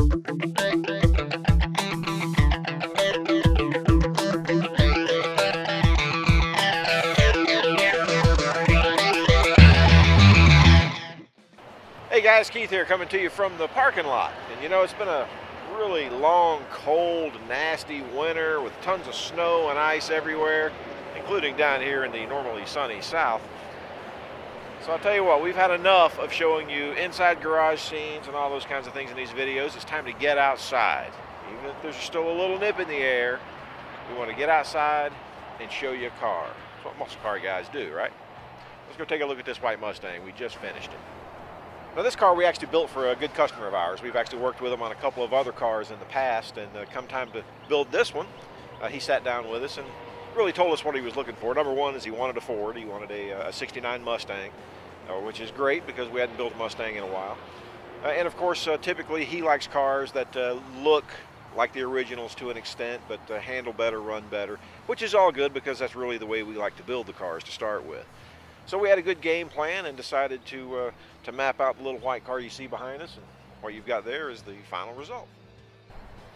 Hey guys, Keith here coming to you from the parking lot. And you know, it's been a really long, cold, nasty winter with tons of snow and ice everywhere, including down here in the normally sunny south. So I'll tell you what, we've had enough of showing you inside garage scenes and all those kinds of things in these videos. It's time to get outside. Even if there's still a little nip in the air, we want to get outside and show you a car. That's what muscle car guys do, right? Let's go take a look at this white Mustang. We just finished it. Now this car we actually built for a good customer of ours. We've actually worked with him on a couple of other cars in the past, and come time to build this one, he sat down with us and really told us what he was looking for. Number one is he wanted a Ford. He wanted a 69 Mustang, which is great because we hadn't built a Mustang in a while. And of course, typically he likes cars that look like the originals to an extent, but handle better, run better, which is all good because that's really the way we like to build the cars to start with. So we had a good game plan and decided to map out the little white car you see behind us, and what you've got there is the final result.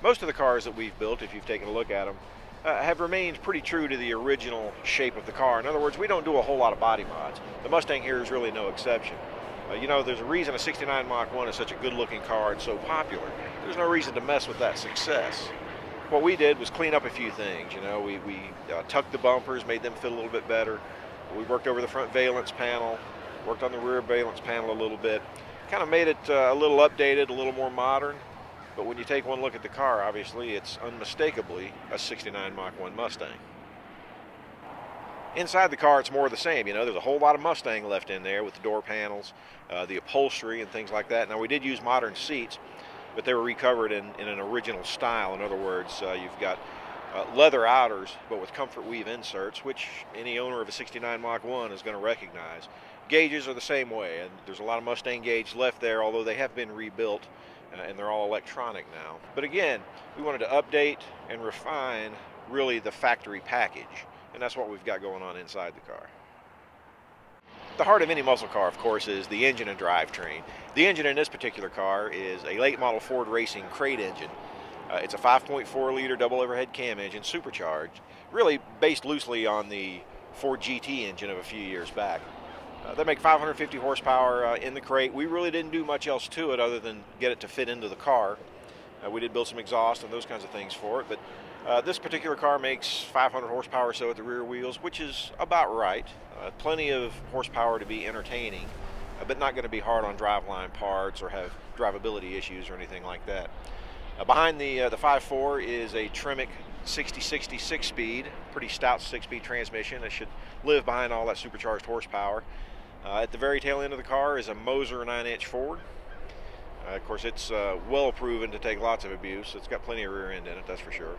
Most of the cars that we've built, if you've taken a look at them, have remained pretty true to the original shape of the car. In other words, we don't do a whole lot of body mods. The Mustang here is really no exception. You know, there's a reason a 69 Mach 1 is such a good-looking car and so popular. There's no reason to mess with that success. What we did was clean up a few things. You know, we tucked the bumpers, made them fit a little bit better. We worked over the front valence panel, worked on the rear valence panel a little bit, kind of made it a little updated, a little more modern. But when you take one look at the car, obviously it's unmistakably a 69 Mach 1 Mustang. Inside the car, it's more of the same. You know, there's a whole lot of Mustang left in there with the door panels, the upholstery and things like that. Now, we did use modern seats, but they were recovered in an original style. In other words, you've got leather outers, but with comfort weave inserts, which any owner of a 69 Mach 1 is going to recognize. Gauges are the same way, and there's a lot of Mustang gauge left there, although they have been rebuilt, and they're all electronic now. But again, we wanted to update and refine really the factory package, and that's what we've got going on inside the car. The heart of any muscle car, of course, is the engine and drivetrain. The engine in this particular car is a late model Ford Racing crate engine. It's a 5.4 liter double overhead cam engine, supercharged, really based loosely on the Ford GT engine of a few years back. They make 550 horsepower in the crate. We really didn't do much else to it other than get it to fit into the car. We did build some exhaust and those kinds of things for it, but this particular car makes 500 horsepower or so at the rear wheels, which is about right. Plenty of horsepower to be entertaining, but not going to be hard on driveline parts or have drivability issues or anything like that. Behind the 5.4 is a Tremec 60/60 6-speed, pretty stout 6-speed transmission that should live behind all that supercharged horsepower. At the very tail end of the car is a Moser 9-inch Ford. Of course, it's well proven to take lots of abuse. It's got plenty of rear end in it, that's for sure.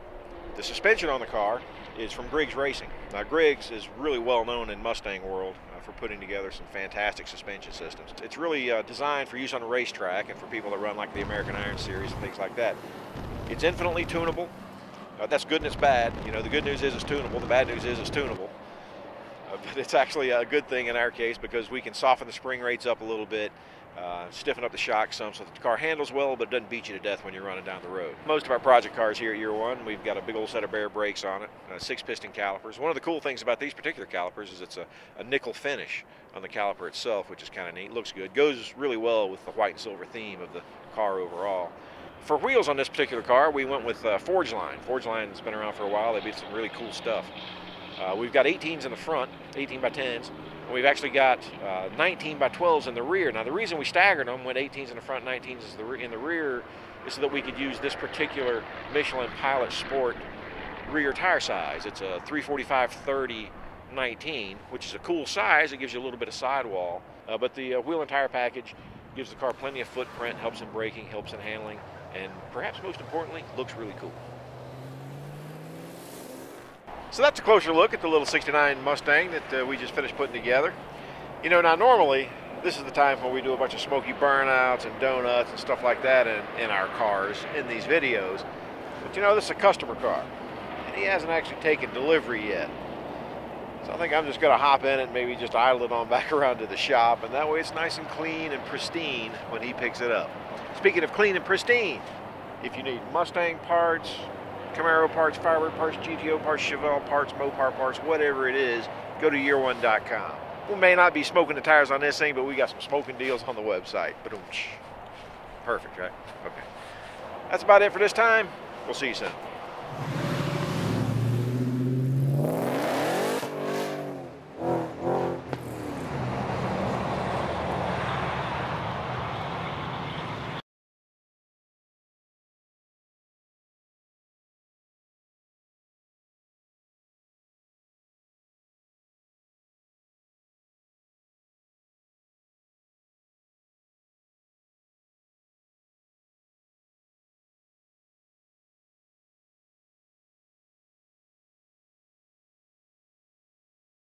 The suspension on the car is from Griggs Racing. Now, Griggs is really well known in Mustang world for putting together some fantastic suspension systems. It's really designed for use on a racetrack and for people that run like the American Iron Series and things like that. It's infinitely tunable. That's good and it's bad. You know, the good news is it's tunable. The bad news is it's tunable. But it's actually a good thing in our case because we can soften the spring rates up a little bit, stiffen up the shock some so that the car handles well but doesn't beat you to death when you're running down the road. Most of our project cars here at Year One, we've got a big old set of bare brakes on it, 6-piston calipers. One of the cool things about these particular calipers is it's a nickel finish on the caliper itself, which is kind of neat. Looks good. Goes really well with the white and silver theme of the car overall. For wheels on this particular car, we went with Forgeline. Forgeline's been around for a while. They do some really cool stuff. We've got 18s in the front, 18 by 10s, and we've actually got 19 by 12s in the rear. Now, the reason we staggered them, went 18s in the front, 19s in the rear, is so that we could use this particular Michelin Pilot Sport rear tire size. It's a 345/30 19, which is a cool size. It gives you a little bit of sidewall, but the wheel and tire package gives the car plenty of footprint, helps in braking, helps in handling, and perhaps most importantly, looks really cool. So that's a closer look at the little 69 Mustang that we just finished putting together. You know, now normally, this is the time when we do a bunch of smoky burnouts and donuts and stuff like that in our cars in these videos. But you know, this is a customer car, and he hasn't actually taken delivery yet. So I think I'm just gonna hop in it and maybe just idle it on back around to the shop, and that way it's nice and clean and pristine when he picks it up. Speaking of clean and pristine, If you need Mustang parts, Camaro parts, Firebird parts, GTO parts, Chevelle parts, Mopar parts, whatever it is, go to year1.com. We may not be smoking the tires on this thing, but we got some smoking deals on the website. Perfect, right? Okay. That's about it for this time. We'll see you soon.